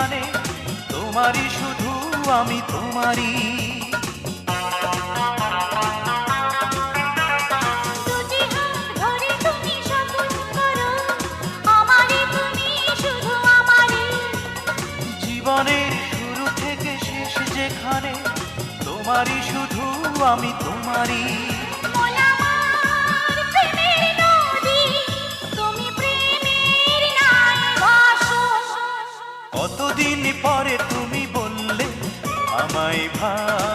যেখানে তোমারই শুধু আমি তোমারই। জীবনের শুরু থেকে শেষ যেখানে তোমারই শুধু আমি তোমারই। কতদিন পরে তুমি বললে আমায় ভালোবাসো।